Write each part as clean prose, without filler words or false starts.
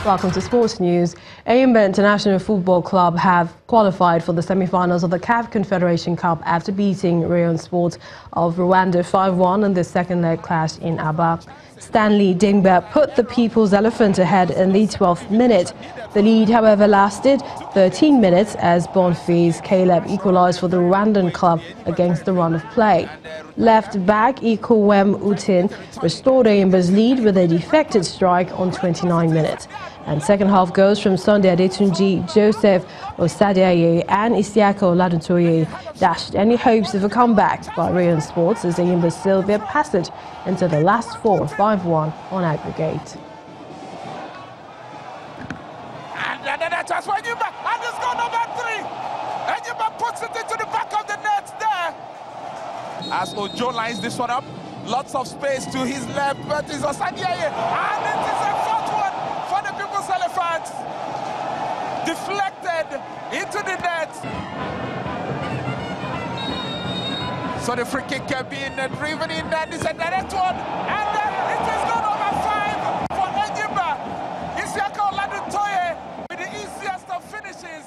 Welcome to Sports News. Eyimba International Football Club have qualified for the semi-finals of the CAF Confederation Cup after beating Rayon of Rwanda 5-1 in the second leg clash in Aba. Stanley Dingba put the People's Elephant ahead in the 12th minute. The lead, however, lasted 13 minutes as Bonfils Caleb equalised for the Rwandan club against the run of play. Left back Ikowem Utin restored Eyimba's lead with a deflected strike on 29 minutes. And second half goals from Sunday Adetunji, Joseph Osadiaye and Isiaka Olatuntoye dashed any hopes of a comeback by Rayon Sports as Eyimba sealed their passage into the last four 5-1 on aggregate. And another chance for Eyimba, and it's goal number 3. Eyimba puts it into the back of the net there. As Ojo lines this one up, lots of space to his left, but it's Osadiaye, and it is a 4th one for the People's Elephants. Deflected into the net. So the free kick can be driven in, and it's a direct one, and then it is goal number 5 for Eyimba. Isiaka Olatuntoye with the easiest of finishes.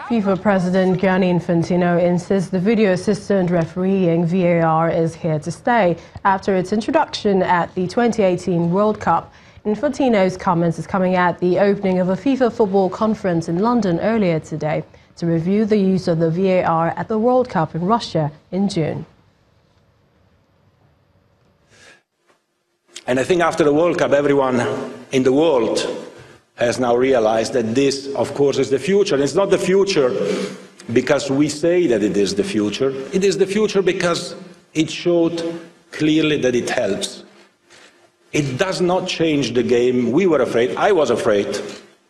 FIFA President Gianni Infantino insists the video assistant refereeing VAR is here to stay after its introduction at the 2018 World Cup. Infantino's comments is coming at the opening of a FIFA football conference in London earlier today to review the use of the VAR at the World Cup in Russia in June. And I think after the World Cup, everyone in the world has now realized that this, of course, is the future. And it's not the future because we say that it is the future. It is the future because it showed clearly that it helps. It does not change the game. We were afraid, I was afraid,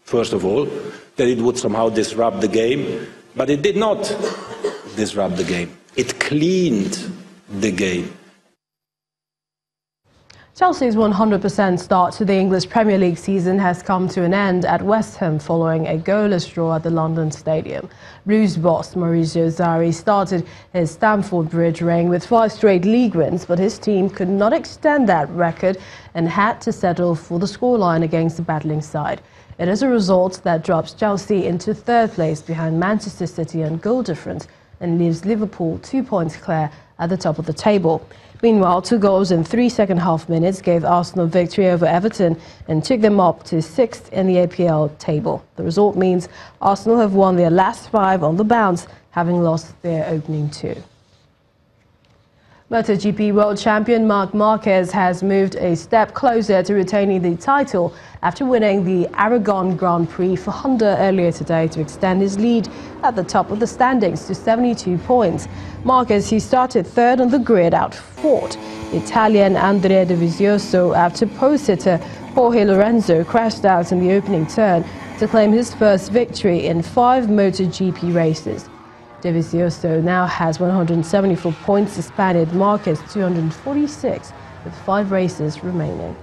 first of all, that it would somehow disrupt the game. But it did not disrupt the game. It cleaned the game. Chelsea's 100% start to the English Premier League season has come to an end at West Ham following a goalless draw at the London Stadium. Blues boss Maurizio Sarri started his Stamford Bridge reign with 5 straight league wins, but his team could not extend that record and had to settle for the scoreline against the battling side. It is a result that drops Chelsea into 3rd place behind Manchester City on goal difference and leaves Liverpool 2 points clear at the top of the table. Meanwhile, 2 goals in 3 second-half minutes gave Arsenal victory over Everton and took them up to 6th in the APL table. The result means Arsenal have won their last 5 on the bounce, having lost their opening 2. MotoGP World Champion Marc Marquez has moved a step closer to retaining the title after winning the Aragon Grand Prix for Honda earlier today to extend his lead at the top of the standings to 72 points. Marquez, who started 3rd on the grid, outfought Italian Andrea Dovizioso after pole-sitter Jorge Lorenzo crashed out in the opening turn to claim his first victory in 5 MotoGP races. Dovizioso now has 174 points, the Spaniard Marquez 246 with 5 races remaining.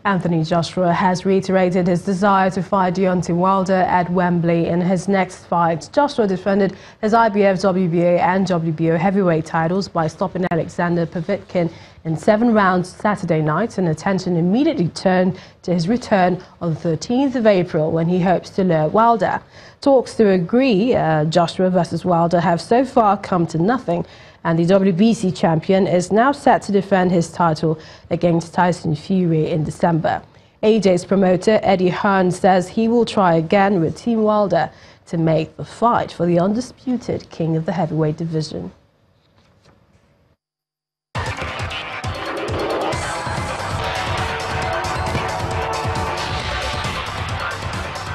Anthony Joshua has reiterated his desire to fight Deontay Wilder at Wembley in his next fight. Joshua defended his IBF, WBA and WBO heavyweight titles by stopping Alexander Povetkin in 7 rounds Saturday night, and attention immediately turned to his return on the 13th of April when he hopes to lure Wilder. Talks to agree Joshua versus Wilder have so far come to nothing, and the WBC champion is now set to defend his title against Tyson Fury in December. AJ's promoter Eddie Hearn says he will try again with Team Wilder to make the fight for the undisputed king of the heavyweight division.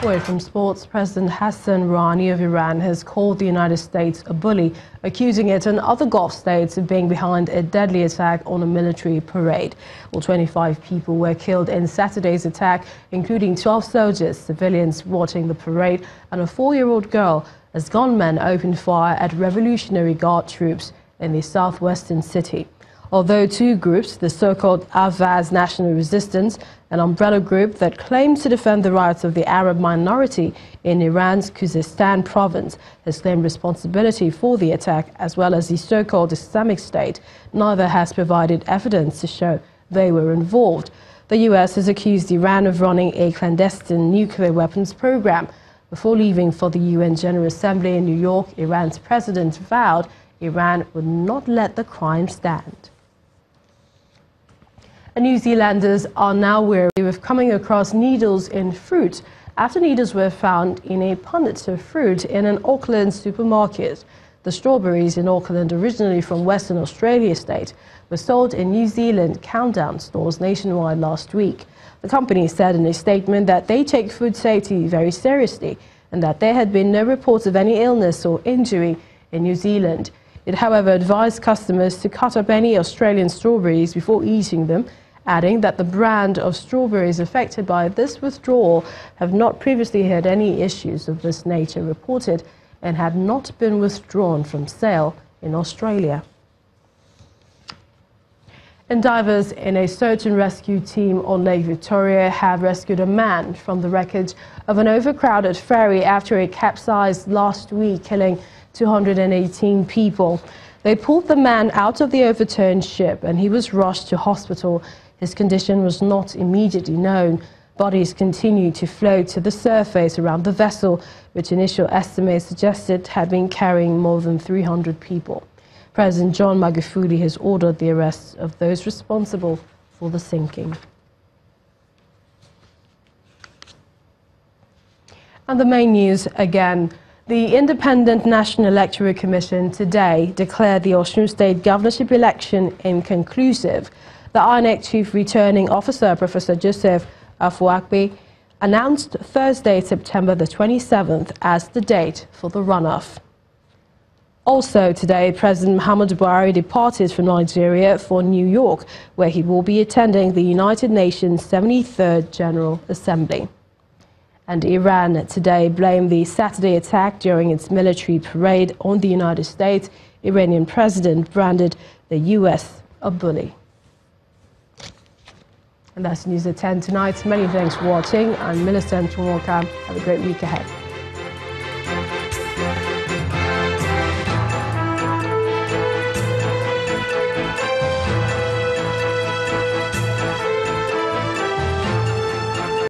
Away from sports, President Hassan Rouhani of Iran has called the United States a bully, accusing it and other Gulf states of being behind a deadly attack on a military parade. All 25 people were killed in Saturday's attack, including 12 soldiers, civilians watching the parade, and a 4-year-old girl, as gunmen opened fire at Revolutionary Guard troops in the southwestern city. although two groups, the so-called Avaz National Resistance, an umbrella group that claims to defend the rights of the Arab minority in Iran's Khuzestan province, has claimed responsibility for the attack, as well as the so-called Islamic State, neither has provided evidence to show they were involved. The U.S. has accused Iran of running a clandestine nuclear weapons program. Before leaving for the UN General Assembly in New York, Iran's president vowed Iran would not let the crime stand. And New Zealanders are now wary of coming across needles in fruit after needles were found in a punnet of fruit in an Auckland supermarket. The strawberries in Auckland, originally from Western Australia state, were sold in New Zealand countdown stores nationwide last week. The company said in a statement that they take food safety very seriously and that there had been no reports of any illness or injury in New Zealand. It, however, advised customers to cut up any Australian strawberries before eating them, adding that the brand of strawberries affected by this withdrawal have not previously had any issues of this nature reported and had not been withdrawn from sale in Australia. And divers in a search and rescue team on Lake Victoria have rescued a man from the wreckage of an overcrowded ferry after it capsized last week, killing 218 people. They pulled the man out of the overturned ship and he was rushed to hospital. His condition was not immediately known. Bodies continued to float to the surface around the vessel, which initial estimates suggested had been carrying more than 300 people. President John Magufuli has ordered the arrest of those responsible for the sinking. And the main news again. The Independent National Electoral Commission today declared the Osun State governorship election inconclusive. The INEC Chief Returning Officer, Professor Joseph Afuakpe, announced Thursday, September the 27th as the date for the runoff. Also today, President Muhammadu Buhari departed from Nigeria for New York, where he will be attending the United Nations 73rd General Assembly. And Iran today blamed the Saturday attack during its military parade on the United States. Iranian president branded the U.S. a bully. And that's News at 10 tonight. Many thanks for watching. I'm Millicent Chumwoka. Have a great week ahead.